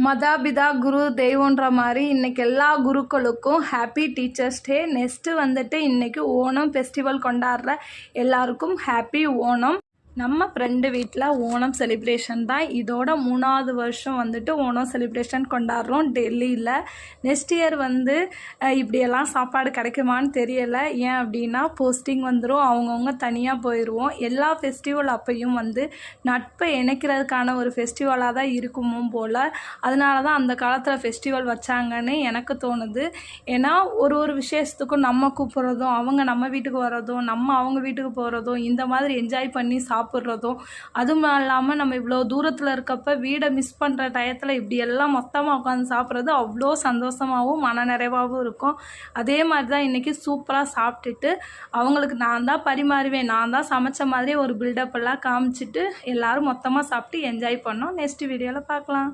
மதாபிதா குரு தெய்வன்ற மாதிரி இன்றைக்கி எல்லா குருக்களுக்கும் ஹாப்பி டீச்சர்ஸ் டே. நெக்ஸ்ட்டு வந்துட்டு இன்றைக்கி ஓணம் ஃபெஸ்டிவல் கொண்டாடுற எல்லாருக்கும் ஹாப்பி ஓணம். நம்ம ஃப்ரெண்டு வீட்டில் ஓணம் செலிப்ரேஷன் தான். இதோட 3வது வருஷம் வந்துட்டு ஓணம் செலிப்ரேஷன் கொண்டாடுறோம் டெல்லியில். நெக்ஸ்ட் இயர் வந்து இப்படியெல்லாம் சாப்பாடு கிடைக்குமான்னு தெரியலை. ஏன் அப்படின்னா போஸ்டிங் வந்துடும், அவங்கவுங்க தனியாக போயிடுவோம். எல்லா ஃபெஸ்டிவல் அப்பையும் வந்து நட்பை இணைக்கிறதுக்கான ஒரு ஃபெஸ்டிவலாக தான் இருக்குமோ போல். அதனால தான் அந்த காலத்தில் ஃபெஸ்டிவல் வச்சாங்கன்னு எனக்கு தோணுது. ஏன்னா ஒரு விசேஷத்துக்கும் நம்ம கூப்பிட்றதும், அவங்க நம்ம வீட்டுக்கு வர்றதும், நம்ம அவங்க வீட்டுக்கு போகிறதும், இந்த மாதிரி என்ஜாய் பண்ணி சாப்பிட்றதும், அதுவும் இல்லாமல் நம்ம இவ்வளோ தூரத்தில் இருக்கப்போ வீடை மிஸ் பண்ணுற டயத்தில் இப்படியெல்லாம் மொத்தமாக உட்காந்து சாப்பிட்றது அவ்வளோ சந்தோஷமாகவும் மன நிறைவாகவும் இருக்கும். அதே மாதிரி தான் இன்றைக்கி சூப்பராக சாப்பிட்டுட்டு அவங்களுக்கு நான் தான் பரிமாறுவேன், நான் தான் சமைச்ச மாதிரி ஒரு பில்டப் எல்லாம் காமிச்சிட்டு எல்லோரும் மொத்தமாக சாப்பிட்டு என்ஜாய் பண்ணோம். நெக்ஸ்ட் வீடியோவில் பார்க்கலாம்.